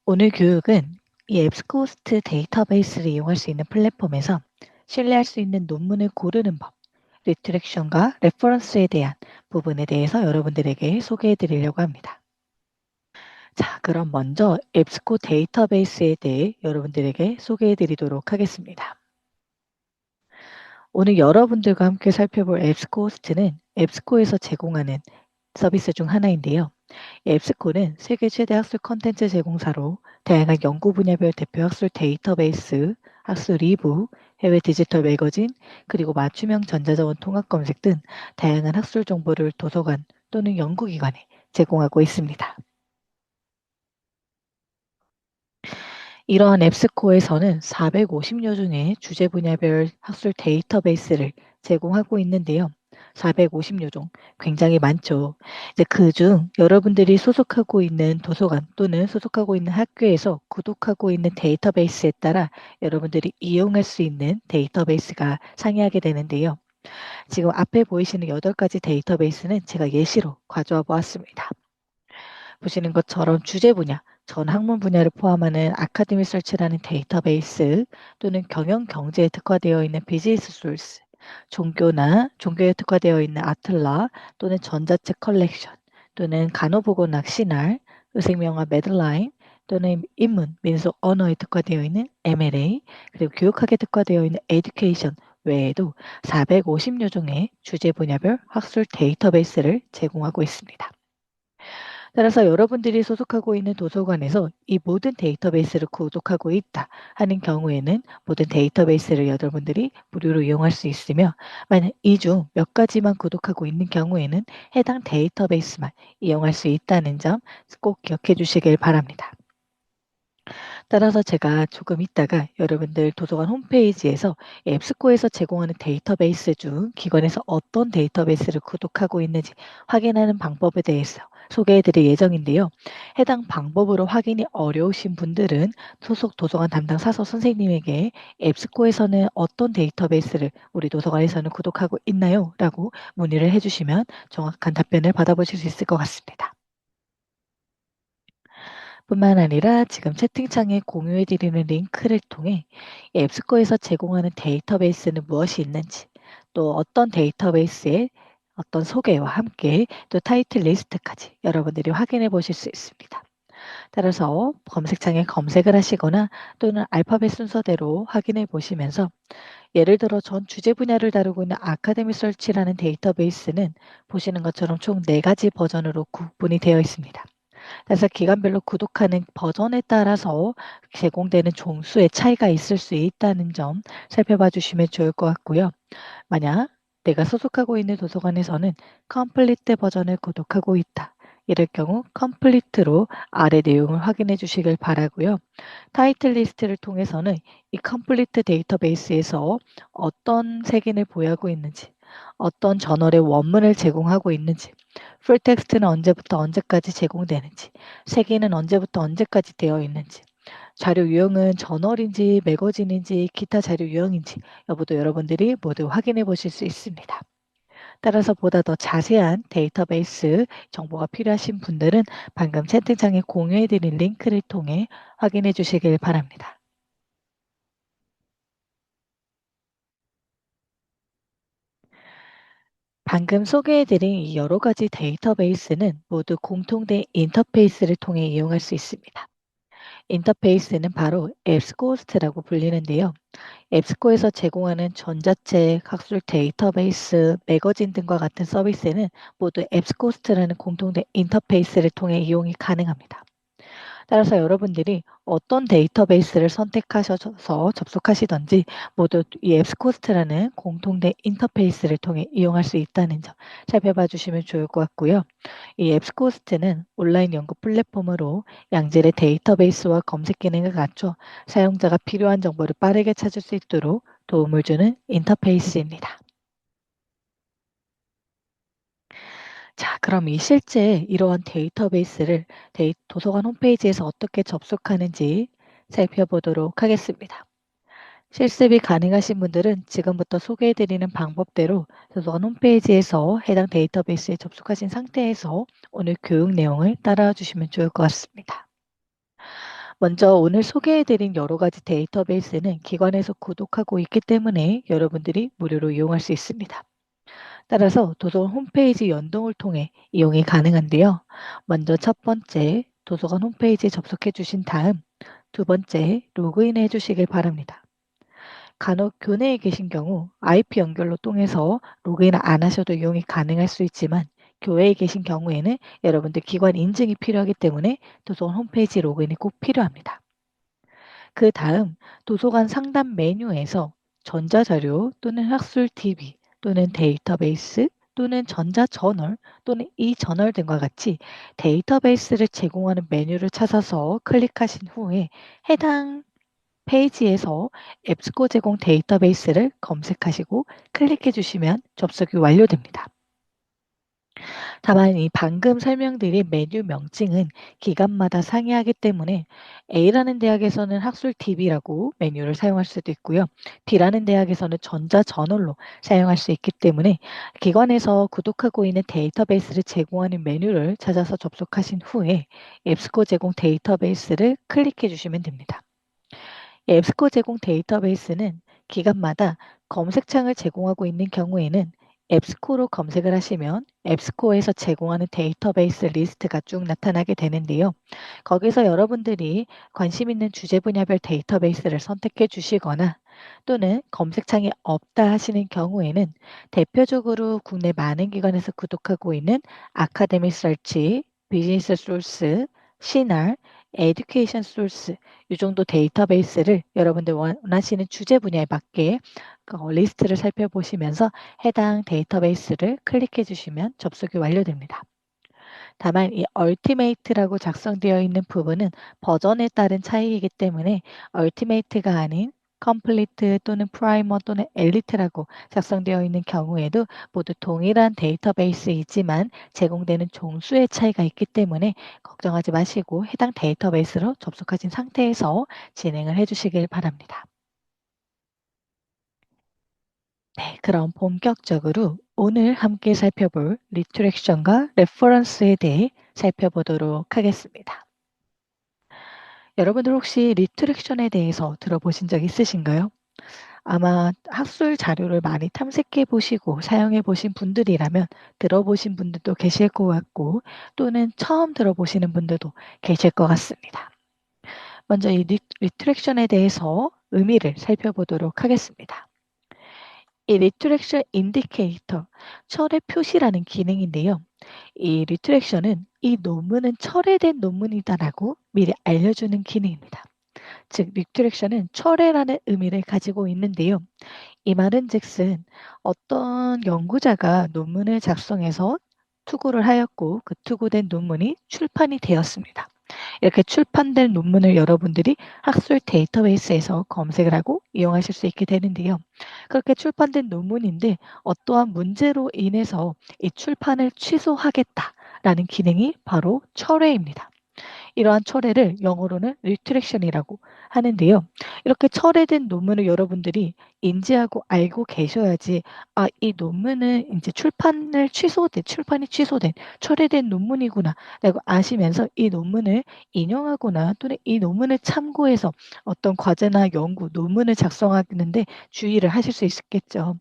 오늘 교육은 이 앱스코스트 데이터베이스를 이용할 수 있는 플랫폼에서 신뢰할 수 있는 논문을 고르는 법, 리트렉션과 레퍼런스에 대한 부분에 대해서 여러분들에게 소개해 드리려고 합니다. 자, 그럼 먼저 앱스코 데이터베이스에 대해 여러분들에게 소개해 드리도록 하겠습니다. 오늘 여러분들과 함께 살펴볼 앱스코스트는 앱스코에서 제공하는 서비스 중 하나인데요. 앱스코는 세계 최대 학술 콘텐츠 제공사로 다양한 연구 분야별 대표 학술 데이터베이스, 학술 리뷰, 해외 디지털 매거진, 그리고 맞춤형 전자자원 통합 검색 등 다양한 학술 정보를 도서관 또는 연구기관에 제공하고 있습니다. 이러한 앱스코어에서는 450여 종의 주제 분야별 학술 데이터베이스를 제공하고 있는데요. 450여 종, 굉장히 많죠. 이제 그중 여러분들이 소속하고 있는 도서관 또는 소속하고 있는 학교에서 구독하고 있는 데이터베이스에 따라 여러분들이 이용할 수 있는 데이터베이스가 상이하게 되는데요. 지금 앞에 보이시는 8가지 데이터베이스는 제가 예시로 가져와 보았습니다. 보시는 것처럼 주제 분야, 전 학문 분야를 포함하는 아카데미 설치라는 데이터베이스 또는 경영 경제에 특화되어 있는 비즈니스 소스, 종교나 종교에 특화되어 있는 아틀라 또는 전자책 컬렉션 또는 간호보건학 시날, 의생명화 매들라인 또는 인문, 민속 언어에 특화되어 있는 MLA 그리고 교육학에 특화되어 있는 에듀케이션 외에도 450여 종의 주제 분야별 학술 데이터베이스를 제공하고 있습니다. 따라서 여러분들이 소속하고 있는 도서관에서 이 모든 데이터베이스를 구독하고 있다 하는 경우에는 모든 데이터베이스를 여러분들이 무료로 이용할 수 있으며 만약 이 중 몇 가지만 구독하고 있는 경우에는 해당 데이터베이스만 이용할 수 있다는 점 꼭 기억해 주시길 바랍니다. 따라서 제가 조금 있다가 여러분들 도서관 홈페이지에서 앱스코에서 제공하는 데이터베이스 중 기관에서 어떤 데이터베이스를 구독하고 있는지 확인하는 방법에 대해서 소개해 드릴 예정인데요. 해당 방법으로 확인이 어려우신 분들은 소속 도서관 담당 사서 선생님에게 앱스코에서는 어떤 데이터베이스를 우리 도서관에서는 구독하고 있나요? 라고 문의를 해주시면 정확한 답변을 받아보실 수 있을 것 같습니다. 뿐만 아니라 지금 채팅창에 공유해 드리는 링크를 통해 앱스코에서 제공하는 데이터베이스는 무엇이 있는지 또 어떤 데이터베이스의 어떤 소개와 함께 또 타이틀 리스트까지 여러분들이 확인해 보실 수 있습니다. 따라서 검색창에 검색을 하시거나 또는 알파벳 순서대로 확인해 보시면서 예를 들어 전 주제 분야를 다루고 있는 아카데미 설치라는 데이터베이스는 보시는 것처럼 총 4가지 버전으로 구분이 되어 있습니다. 그래서 기간별로 구독하는 버전에 따라서 제공되는 종수의 차이가 있을 수 있다는 점 살펴봐 주시면 좋을 것 같고요. 만약 내가 소속하고 있는 도서관에서는 컴플리트 버전을 구독하고 있다. 이럴 경우 컴플리트로 아래 내용을 확인해 주시길 바라고요. 타이틀 리스트를 통해서는 이 컴플리트 데이터베이스에서 어떤 색인을 보유하고 있는지, 어떤 저널의 원문을 제공하고 있는지, 풀텍스트는 언제부터 언제까지 제공되는지, 색인은 언제부터 언제까지 되어 있는지, 자료 유형은 저널인지 매거진인지 기타 자료 유형인지 여부도 여러분들이 모두 확인해 보실 수 있습니다. 따라서 보다 더 자세한 데이터베이스 정보가 필요하신 분들은 방금 채팅창에 공유해 드린 링크를 통해 확인해 주시길 바랍니다. 방금 소개해 드린 이 여러 가지 데이터베이스는 모두 공통된 인터페이스를 통해 이용할 수 있습니다. 인터페이스는 바로 앱스코스트라고 불리는데요. 앱스코에서 제공하는 전자책, 학술 데이터베이스, 매거진 등과 같은 서비스는 모두 앱스코스트라는 공통된 인터페이스를 통해 이용이 가능합니다. 따라서 여러분들이 어떤 데이터베이스를 선택하셔서 접속하시든지 모두 이 앱스코스트라는 공통된 인터페이스를 통해 이용할 수 있다는 점 살펴봐 주시면 좋을 것 같고요. 이 앱스코스트는 온라인 연구 플랫폼으로 양질의 데이터베이스와 검색 기능을 갖춰 사용자가 필요한 정보를 빠르게 찾을 수 있도록 도움을 주는 인터페이스입니다. 자, 그럼 이 실제 이러한 데이터베이스를 도서관 홈페이지에서 어떻게 접속하는지 살펴보도록 하겠습니다. 실습이 가능하신 분들은 지금부터 소개해드리는 방법대로 도서관 홈페이지에서 해당 데이터베이스에 접속하신 상태에서 오늘 교육 내용을 따라와 주시면 좋을 것 같습니다. 먼저 오늘 소개해드린 여러 가지 데이터베이스는 기관에서 구독하고 있기 때문에 여러분들이 무료로 이용할 수 있습니다. 따라서 도서관 홈페이지 연동을 통해 이용이 가능한데요. 먼저 첫 번째, 도서관 홈페이지에 접속해 주신 다음 두 번째, 로그인해 주시길 바랍니다. 간혹 교내에 계신 경우 IP 연결로 통해서 로그인 안 하셔도 이용이 가능할 수 있지만 교외에 계신 경우에는 여러분들 기관 인증이 필요하기 때문에 도서관 홈페이지 로그인이 꼭 필요합니다. 그 다음 도서관 상단 메뉴에서 전자자료 또는 학술 TV 또는 데이터베이스 또는 전자저널 또는 이저널 등과 같이 데이터베이스를 제공하는 메뉴를 찾아서 클릭하신 후에 해당 페이지에서 앱스코 제공 데이터베이스를 검색하시고 클릭해 주시면 접속이 완료됩니다. 다만 이 방금 설명드린 메뉴 명칭은 기관마다 상이하기 때문에 A라는 대학에서는 학술 TV라고 메뉴를 사용할 수도 있고요. B라는 대학에서는 전자저널로 사용할 수 있기 때문에 기관에서 구독하고 있는 데이터베이스를 제공하는 메뉴를 찾아서 접속하신 후에 앱스코 제공 데이터베이스를 클릭해 주시면 됩니다. 앱스코 제공 데이터베이스는 기관마다 검색창을 제공하고 있는 경우에는 앱스코로 검색을 하시면 앱스코에서 제공하는 데이터베이스 리스트가 쭉 나타나게 되는데요. 거기서 여러분들이 관심 있는 주제 분야별 데이터베이스를 선택해 주시거나 또는 검색창이 없다 하시는 경우에는 대표적으로 국내 많은 기관에서 구독하고 있는 아카데미 서치, 비즈니스 소스, 시날, 에듀케이션 소스 이 정도 데이터베이스를 여러분들 원하시는 주제 분야에 맞게 리스트를 살펴보시면서 해당 데이터베이스를 클릭해 주시면 접속이 완료됩니다. 다만 이 얼티메이트라고 작성되어 있는 부분은 버전에 따른 차이이기 때문에 얼티메이트가 아닌 컴플리트 또는 프라이머 또는 엘리트라고 작성되어 있는 경우에도 모두 동일한 데이터베이스이지만 제공되는 종수의 차이가 있기 때문에 걱정하지 마시고 해당 데이터베이스로 접속하신 상태에서 진행을 해주시길 바랍니다. 네, 그럼 본격적으로 오늘 함께 살펴볼 리트렉션과 레퍼런스에 대해 살펴보도록 하겠습니다. 여러분들 혹시 리트렉션에 대해서 들어보신 적 있으신가요? 아마 학술 자료를 많이 탐색해 보시고 사용해 보신 분들이라면 들어보신 분들도 계실 것 같고 또는 처음 들어보시는 분들도 계실 것 같습니다. 먼저 이 리트렉션에 대해서 의미를 살펴보도록 하겠습니다. 이 리트렉션 인디케이터, 철의 표시라는 기능인데요. 이 리트렉션은 이 논문은 철회된 논문이다라고 미리 알려주는 기능입니다. 즉, 리트렉션은 철회라는 의미를 가지고 있는데요. 이 말은즉슨 어떤 연구자가 논문을 작성해서 투고를 하였고 그 투고된 논문이 출판이 되었습니다. 이렇게 출판된 논문을 여러분들이 학술 데이터베이스에서 검색을 하고 이용하실 수 있게 되는데요. 그렇게 출판된 논문인데 어떠한 문제로 인해서 이 출판을 취소하겠다라는 기능이 바로 철회입니다. 이러한 철회를 영어로는 retraction이라고 하는데요. 이렇게 철회된 논문을 여러분들이 인지하고 알고 계셔야지 이 논문은 이제 출판이 취소된 철회된 논문이구나라고 아시면서 이 논문을 인용하거나 또는 이 논문을 참고해서 어떤 과제나 연구, 논문을 작성하는데 주의를 하실 수 있겠죠.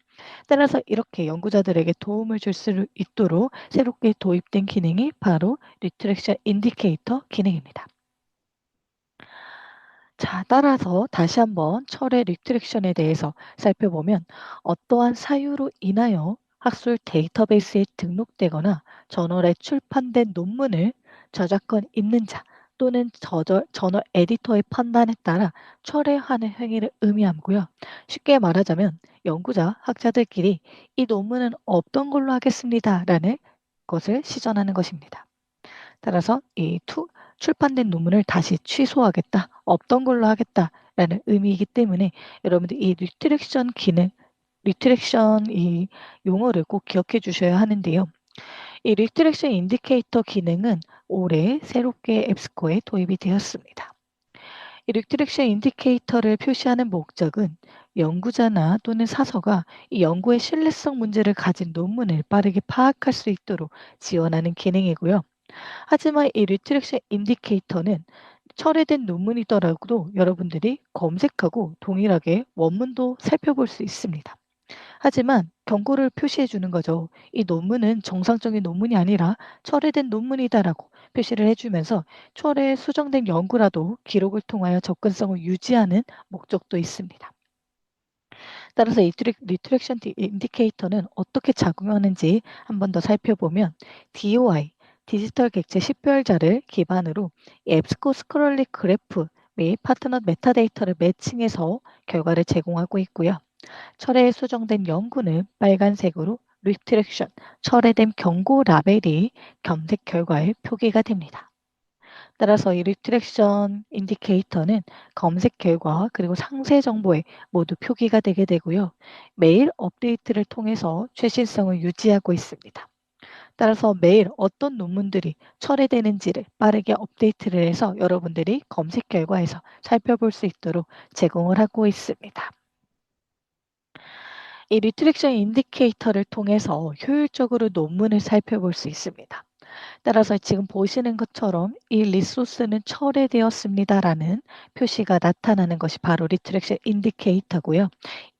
따라서 이렇게 연구자들에게 도움을 줄 수 있도록 새롭게 도입된 기능이 바로 리트렉션 인디케이터 기능입니다. 자, 따라서 다시 한번 철의 리트렉션에 대해서 살펴보면 어떠한 사유로 인하여 학술 데이터베이스에 등록되거나 저널에 출판된 논문을 저작권 있는 자 또는 저널 에디터의 판단에 따라 철회하는 행위를 의미하고요. 쉽게 말하자면 연구자, 학자들끼리 이 논문은 없던 걸로 하겠습니다라는 것을 시전하는 것입니다. 따라서 출판된 논문을 다시 취소하겠다, 없던 걸로 하겠다라는 의미이기 때문에 여러분들 이 리트렉션 이 용어를 꼭 기억해 주셔야 하는데요. 이 리트렉션 인디케이터 기능은 올해 새롭게 앱스코에 도입이 되었습니다. 이 리트렉션 인디케이터를 표시하는 목적은 연구자나 또는 사서가 이 연구의 신뢰성 문제를 가진 논문을 빠르게 파악할 수 있도록 지원하는 기능이고요. 하지만 이 리트렉션 인디케이터는 철회된 논문이더라도 여러분들이 검색하고 동일하게 원문도 살펴볼 수 있습니다. 하지만 경고를 표시해 주는 거죠. 이 논문은 정상적인 논문이 아니라 철회된 논문이다라고 표시를 해주면서 철회 수정된 연구라도 기록을 통하여 접근성을 유지하는 목적도 있습니다. 따라서 이 리트렉션 인디케이터는 어떻게 작용하는지 한 번 더 살펴보면 DOI, 디지털 객체 식별자를 기반으로 앱스코 스크롤링 그래프 및 파트너 메타데이터를 매칭해서 결과를 제공하고 있고요. 철회에 수정된 연구는 빨간색으로 리트렉션, 철회된 경고 라벨이 검색 결과에 표기가 됩니다. 따라서 이 리트렉션 인디케이터는 검색 결과 그리고 상세 정보에 모두 표기가 되게 되고요. 매일 업데이트를 통해서 최신성을 유지하고 있습니다. 따라서 매일 어떤 논문들이 철회되는지를 빠르게 업데이트를 해서 여러분들이 검색 결과에서 살펴볼 수 있도록 제공을 하고 있습니다. 이 리트렉션 인디케이터를 통해서 효율적으로 논문을 살펴볼 수 있습니다. 따라서 지금 보시는 것처럼 이 리소스는 철회되었습니다라는 표시가 나타나는 것이 바로 리트렉션 인디케이터고요.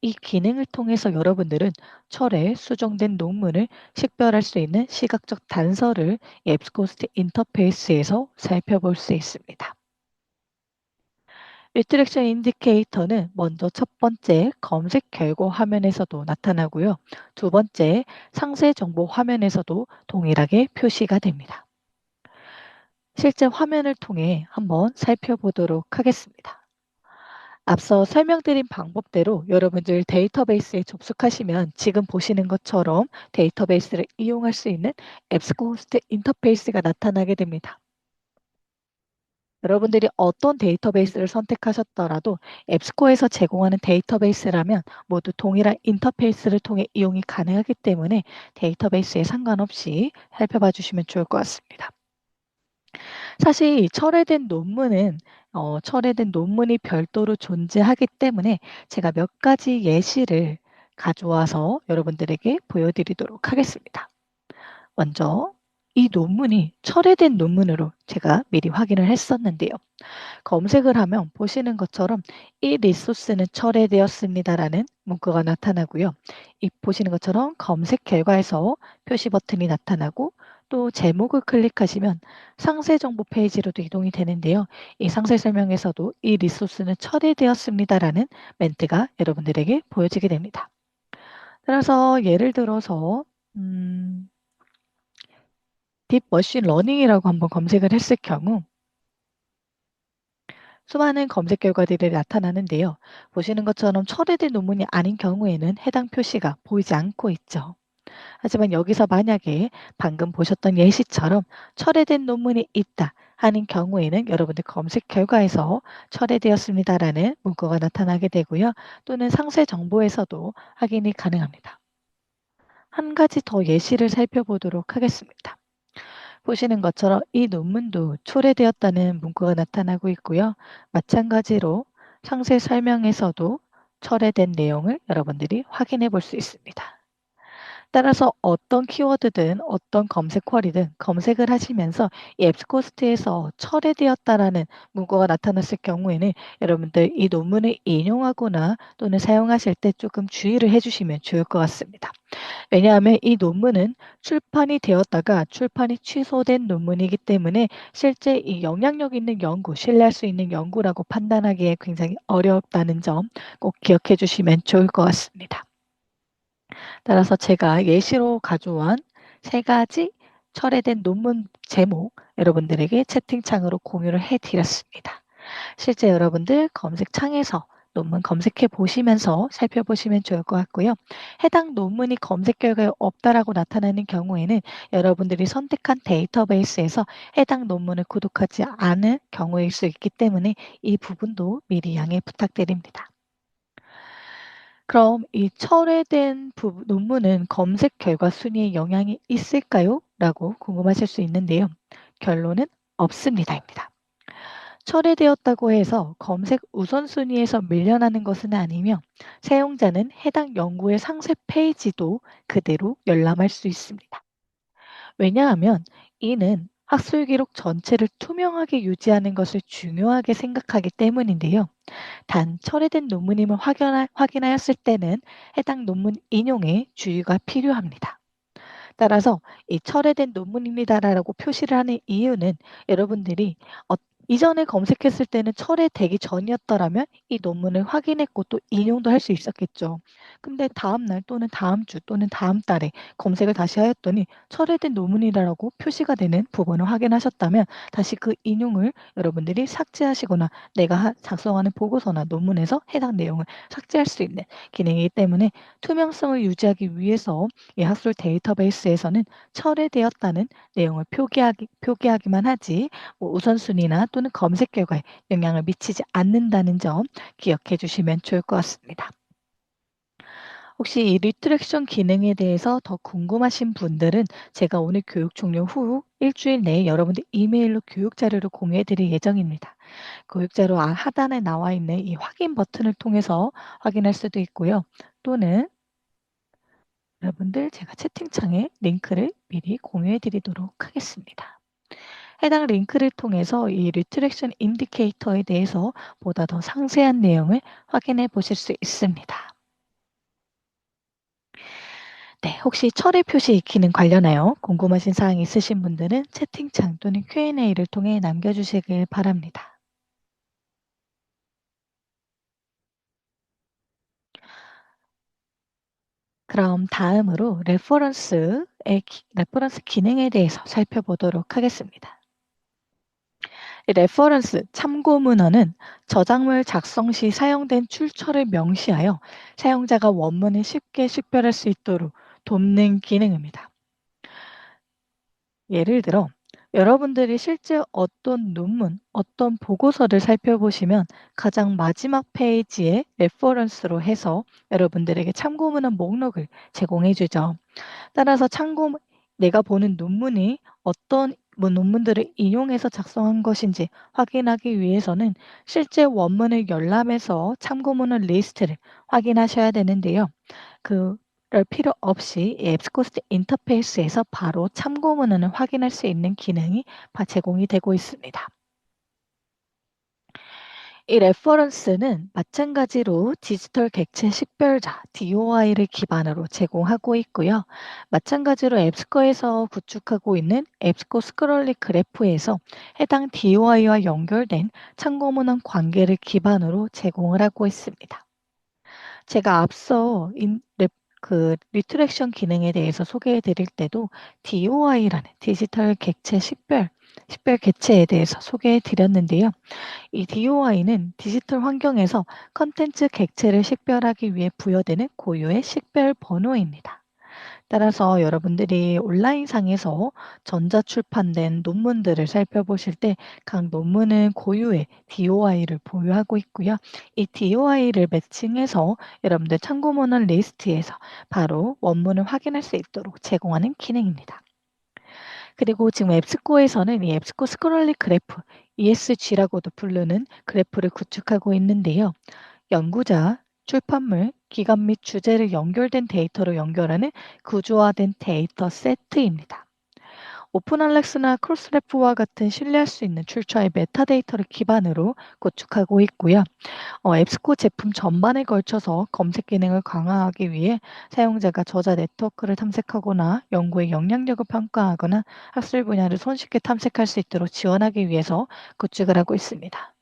이 기능을 통해서 여러분들은 철회 수정된 논문을 식별할 수 있는 시각적 단서를 앱스코스트 인터페이스에서 살펴볼 수 있습니다. 리트렉션 인디케이터는 먼저 첫 번째 검색 결과 화면에서도 나타나고요. 두 번째 상세 정보 화면에서도 동일하게 표시가 됩니다. 실제 화면을 통해 한번 살펴보도록 하겠습니다. 앞서 설명드린 방법대로 여러분들 데이터베이스에 접속하시면 지금 보시는 것처럼 데이터베이스를 이용할 수 있는 앱스코스트 인터페이스가 나타나게 됩니다. 여러분들이 어떤 데이터베이스를 선택하셨더라도 앱스코어에서 제공하는 데이터베이스라면 모두 동일한 인터페이스를 통해 이용이 가능하기 때문에 데이터베이스에 상관없이 살펴봐 주시면 좋을 것 같습니다. 사실 철회된 논문이 별도로 존재하기 때문에 제가 몇 가지 예시를 가져와서 여러분들에게 보여드리도록 하겠습니다. 먼저 이 논문이 철회된 논문으로 제가 미리 확인을 했었는데요. 검색을 하면 보시는 것처럼 이 리소스는 철회되었습니다라는 문구가 나타나고요. 이 보시는 것처럼 검색 결과에서 표시 버튼이 나타나고 또 제목을 클릭하시면 상세 정보 페이지로도 이동이 되는데요. 이 상세 설명에서도 이 리소스는 철회되었습니다라는 멘트가 여러분들에게 보여지게 됩니다. 따라서 예를 들어서 딥머신 러닝이라고 한번 검색을 했을 경우 수많은 검색 결과들이 나타나는데요. 보시는 것처럼 철회된 논문이 아닌 경우에는 해당 표시가 보이지 않고 있죠. 하지만 여기서 만약에 방금 보셨던 예시처럼 철회된 논문이 있다 하는 경우에는 여러분들 검색 결과에서 철회되었습니다라는 문구가 나타나게 되고요. 또는 상세 정보에서도 확인이 가능합니다. 한 가지 더 예시를 살펴보도록 하겠습니다. 보시는 것처럼 이 논문도 초래되었다는 문구가 나타나고 있고요. 마찬가지로 상세 설명에서도 철회된 내용을 여러분들이 확인해 볼 수 있습니다. 따라서 어떤 키워드든 어떤 검색 쿼리든 검색을 하시면서 이 앱스코스트에서 철회되었다라는 문구가 나타났을 경우에는 여러분들 이 논문을 인용하거나 또는 사용하실 때 조금 주의를 해주시면 좋을 것 같습니다. 왜냐하면 이 논문은 출판이 되었다가 출판이 취소된 논문이기 때문에 실제 이 영향력 있는 연구, 신뢰할 수 있는 연구라고 판단하기에 굉장히 어렵다는 점 꼭 기억해 주시면 좋을 것 같습니다. 따라서 제가 예시로 가져온 세 가지 철회된 논문 제목 여러분들에게 채팅창으로 공유를 해 드렸습니다. 실제 여러분들 검색창에서 논문 검색해 보시면서 살펴보시면 좋을 것 같고요. 해당 논문이 검색 결과에 없다라고 나타나는 경우에는 여러분들이 선택한 데이터베이스에서 해당 논문을 구독하지 않은 경우일 수 있기 때문에 이 부분도 미리 양해 부탁드립니다. 그럼 이 철회된 논문은 검색 결과 순위에 영향이 있을까요? 라고 궁금하실 수 있는데요. 결론은 없습니다입니다. 철회되었다고 해서 검색 우선순위에서 밀려나는 것은 아니며 사용자는 해당 연구의 상세 페이지도 그대로 열람할 수 있습니다. 왜냐하면 이는 학술 기록 전체를 투명하게 유지하는 것을 중요하게 생각하기 때문인데요. 단 철회된 논문임을 확인하였을 때는 해당 논문 인용에 주의가 필요합니다. 따라서 이 철회된 논문입니다라고 표시를 하는 이유는 여러분들이 어, 이전에 검색했을 때는 철회되기 전이었더라면 이 논문을 확인했고 또 인용도 할 수 있었겠죠. 근데 다음 날 또는 다음 주 또는 다음 달에 검색을 다시 하였더니 철회된 논문이라고 표시가 되는 부분을 확인하셨다면 다시 그 인용을 여러분들이 삭제하시거나 내가 작성하는 보고서나 논문에서 해당 내용을 삭제할 수 있는 기능이기 때문에 투명성을 유지하기 위해서 이 학술 데이터베이스에서는 철회되었다는 내용을 표기하기만 하지 뭐 우선순위나 또는 검색 결과에 영향을 미치지 않는다는 점 기억해 주시면 좋을 것 같습니다. 혹시 이 리트렉션 기능에 대해서 더 궁금하신 분들은 제가 오늘 교육 종료 후 일주일 내에 여러분들 이메일로 교육 자료를 공유해 드릴 예정입니다. 교육 자료 하단에 나와 있는 이 확인 버튼을 통해서 확인할 수도 있고요. 또는 여러분들 제가 채팅창에 링크를 미리 공유해 드리도록 하겠습니다. 해당 링크를 통해서 이 리트렉션 인디케이터에 대해서 보다 더 상세한 내용을 확인해 보실 수 있습니다. 네, 혹시 철회 표시 기능 관련하여 궁금하신 사항이 있으신 분들은 채팅창 또는 Q&A를 통해 남겨주시길 바랍니다. 그럼 다음으로 레퍼런스 기능에 대해서 살펴보도록 하겠습니다. 레퍼런스 참고 문헌은 저작물 작성 시 사용된 출처를 명시하여 사용자가 원문을 쉽게 식별할 수 있도록 돕는 기능입니다. 예를 들어 여러분들이 실제 어떤 논문, 어떤 보고서를 살펴보시면 가장 마지막 페이지에 레퍼런스로 해서 여러분들에게 참고 문헌 목록을 제공해 주죠. 따라서 내가 보는 논문이 어떤 논문들을 인용해서 작성한 것인지 확인하기 위해서는 실제 원문을 열람해서 참고문헌 리스트를 확인하셔야 되는데요. 그럴 필요 없이 이 앱스코스트 인터페이스에서 바로 참고문헌을 확인할 수 있는 기능이 제공이 되고 있습니다. 이 레퍼런스는 마찬가지로 디지털 객체 식별자 DOI를 기반으로 제공하고 있고요. 마찬가지로 앱스코에서 구축하고 있는 앱스코 스크롤리 그래프에서 해당 DOI와 연결된 참고문헌 관계를 기반으로 제공을 하고 있습니다. 제가 앞서 리트렉션 기능에 대해서 소개해 드릴 때도 DOI라는 디지털 객체 식별 객체에 대해서 소개해 드렸는데요. 이 DOI는 디지털 환경에서 컨텐츠 객체를 식별하기 위해 부여되는 고유의 식별 번호입니다. 따라서 여러분들이 온라인상에서 전자출판된 논문들을 살펴보실 때 각 논문은 고유의 DOI를 보유하고 있고요. 이 DOI를 매칭해서 여러분들 참고문헌 리스트에서 바로 원문을 확인할 수 있도록 제공하는 기능입니다. 그리고 지금 앱스코에서는 이 앱스코 스크롤링 그래프, ESG라고도 부르는 그래프를 구축하고 있는데요. 연구자, 출판물, 기관 및 주제를 연결된 데이터로 연결하는 구조화된 데이터 세트입니다. 오픈알렉스나 크로스레프와 같은 신뢰할 수 있는 출처의 메타데이터를 기반으로 구축하고 있고요. 앱스코 제품 전반에 걸쳐서 검색 기능을 강화하기 위해 사용자가 저자 네트워크를 탐색하거나 연구의 영향력을 평가하거나 학술 분야를 손쉽게 탐색할 수 있도록 지원하기 위해서 구축을 하고 있습니다.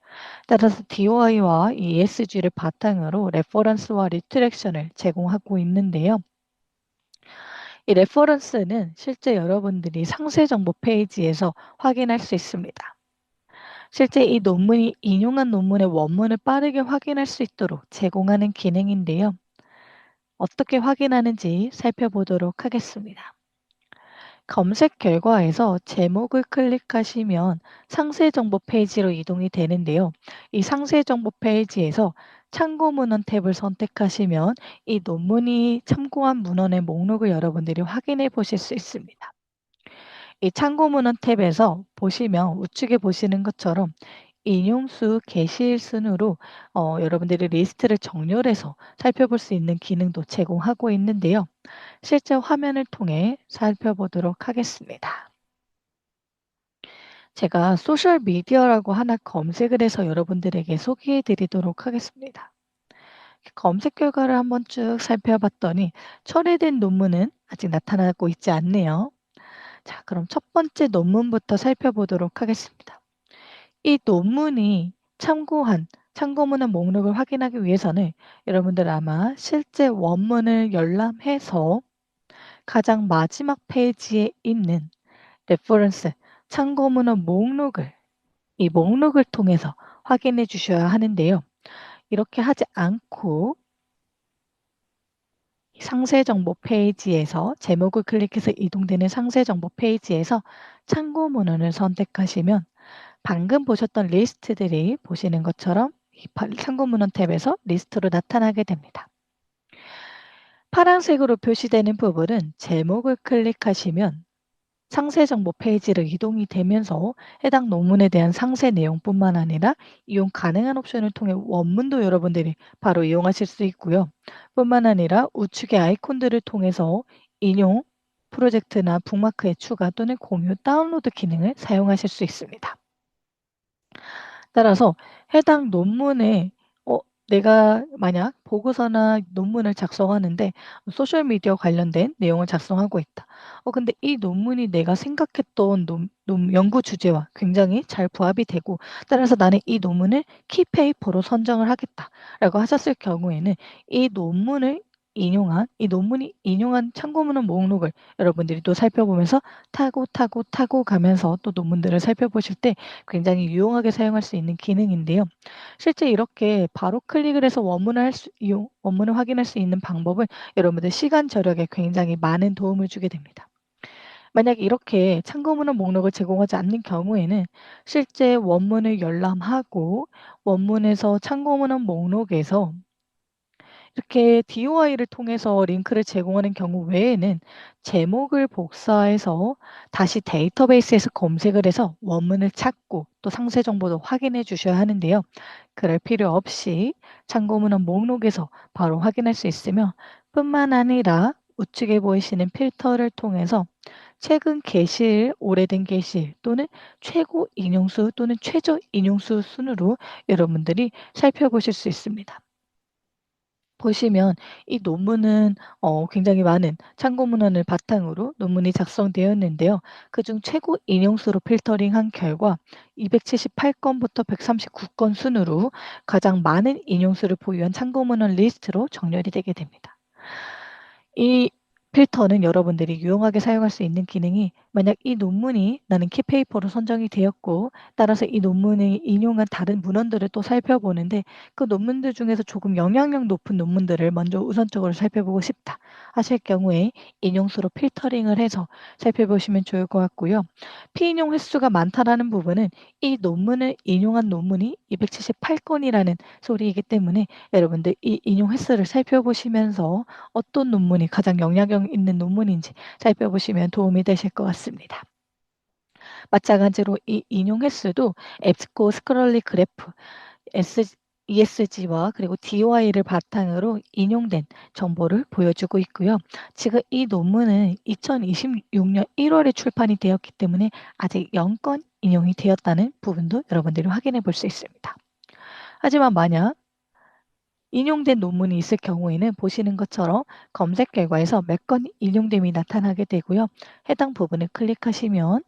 따라서 DOI와 ESG를 바탕으로 레퍼런스와 리트렉션을 제공하고 있는데요. 이 레퍼런스는 실제 여러분들이 상세 정보 페이지에서 확인할 수 있습니다. 실제 이 논문이 인용한 논문의 원문을 빠르게 확인할 수 있도록 제공하는 기능인데요. 어떻게 확인하는지 살펴보도록 하겠습니다. 검색 결과에서 제목을 클릭하시면 상세 정보 페이지로 이동이 되는데요. 이 상세 정보 페이지에서 참고 문헌 탭을 선택하시면 이 논문이 참고한 문헌의 목록을 여러분들이 확인해 보실 수 있습니다. 이 참고 문헌 탭에서 보시면 우측에 보시는 것처럼 인용수 게시일 순으로 여러분들이 리스트를 정렬해서 살펴볼 수 있는 기능도 제공하고 있는데요. 실제 화면을 통해 살펴보도록 하겠습니다. 제가 소셜 미디어라고 하나 검색을 해서 여러분들에게 소개해 드리도록 하겠습니다. 검색 결과를 한번 쭉 살펴봤더니 철회된 논문은 아직 나타나고 있지 않네요. 자, 그럼 첫 번째 논문부터 살펴보도록 하겠습니다. 이 논문이 참고한 참고문헌 목록을 확인하기 위해서는 여러분들 아마 실제 원문을 열람해서 가장 마지막 페이지에 있는 레퍼런스 참고문헌 목록을 이 목록을 통해서 확인해 주셔야 하는데요. 이렇게 하지 않고 상세 정보 페이지에서 제목을 클릭해서 이동되는 상세 정보 페이지에서 참고 문헌을 선택하시면 방금 보셨던 리스트들이 보시는 것처럼 이 참고 문헌 탭에서 리스트로 나타나게 됩니다. 파란색으로 표시되는 부분은 제목을 클릭하시면 상세 정보 페이지로 이동이 되면서 해당 논문에 대한 상세 내용뿐만 아니라 이용 가능한 옵션을 통해 원문도 여러분들이 바로 이용하실 수 있고요. 뿐만 아니라 우측의 아이콘들을 통해서 인용, 프로젝트나 북마크의 추가 또는 공유, 다운로드 기능을 사용하실 수 있습니다. 따라서 해당 논문에 내가 만약 보고서나 논문을 작성하는데 소셜 미디어 관련된 내용을 작성하고 있다. 근데 이 논문이 내가 생각했던 연구 주제와 굉장히 잘 부합이 되고 따라서 나는 이 논문을 키페이퍼로 선정을 하겠다라고 하셨을 경우에는 이 논문이 인용한 참고문헌 목록을 여러분들이 또 살펴보면서 타고 가면서 또 논문들을 살펴보실 때 굉장히 유용하게 사용할 수 있는 기능인데요. 실제 이렇게 바로 클릭을 해서 원문을 확인할 수 있는 방법은 여러분들 시간 절약에 굉장히 많은 도움을 주게 됩니다. 만약 이렇게 참고문헌 목록을 제공하지 않는 경우에는 실제 원문을 열람하고 원문에서 참고문헌 목록에서 이렇게 DOI를 통해서 링크를 제공하는 경우 외에는 제목을 복사해서 다시 데이터베이스에서 검색을 해서 원문을 찾고 또 상세 정보도 확인해 주셔야 하는데요. 그럴 필요 없이 참고문헌 목록에서 바로 확인할 수 있으며 뿐만 아니라 우측에 보이시는 필터를 통해서 최근 게시일, 오래된 게시일 또는 최고 인용수 또는 최저 인용수 순으로 여러분들이 살펴보실 수 있습니다. 보시면 이 논문은 굉장히 많은 참고 문헌을 바탕으로 논문이 작성되었는데요. 그중 최고 인용수로 필터링한 결과 278건부터 139건 순으로 가장 많은 인용수를 보유한 참고 문헌 리스트로 정렬이 되게 됩니다. 이 필터는 여러분들이 유용하게 사용할 수 있는 기능이 만약 이 논문이 나는 키페이퍼로 선정이 되었고 따라서 이 논문이 인용한 다른 문헌들을 또 살펴보는데 그 논문들 중에서 조금 영향력 높은 논문들을 먼저 우선적으로 살펴보고 싶다 하실 경우에 인용수로 필터링을 해서 살펴보시면 좋을 것 같고요. 피인용 횟수가 많다라는 부분은 이 논문을 인용한 논문이 278건이라는 소리이기 때문에 여러분들 이 인용 횟수를 살펴보시면서 어떤 논문이 가장 영향력 있는 논문인지 살펴보시면 도움이 되실 것 같습니다. 마찬가지로 이 인용 횟수도 앱스코 스컬러리 그래프 ESG와 그리고 DOI를 바탕으로 인용된 정보를 보여주고 있고요. 지금 이 논문은 2026년 1월에 출판이 되었기 때문에 아직 0건 인용이 되었다는 부분도 여러분들이 확인해 볼 수 있습니다. 하지만 만약 인용된 논문이 있을 경우에는 보시는 것처럼 검색 결과에서 몇 건 인용됨이 나타나게 되고요. 해당 부분을 클릭하시면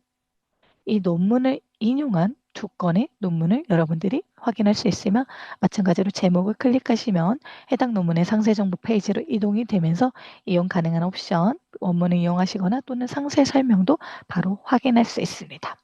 이 논문을 인용한 2건의 논문을 여러분들이 확인할 수 있으며 마찬가지로 제목을 클릭하시면 해당 논문의 상세 정보 페이지로 이동이 되면서 이용 가능한 옵션, 원문을 이용하시거나 또는 상세 설명도 바로 확인할 수 있습니다.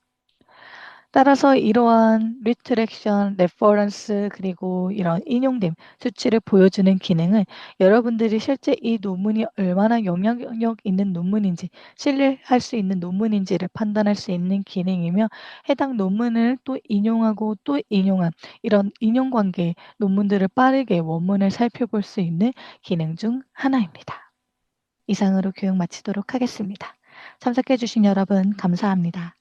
따라서 이러한 리트렉션, 레퍼런스 그리고 이런 인용됨 수치를 보여주는 기능은 여러분들이 실제 이 논문이 얼마나 영향력 있는 논문인지 신뢰할 수 있는 논문인지를 판단할 수 있는 기능이며 해당 논문을 또 인용하고 또 인용한 이런 인용 관계 논문들을 빠르게 원문을 살펴볼 수 있는 기능 중 하나입니다. 이상으로 교육 마치도록 하겠습니다. 참석해 주신 여러분 감사합니다.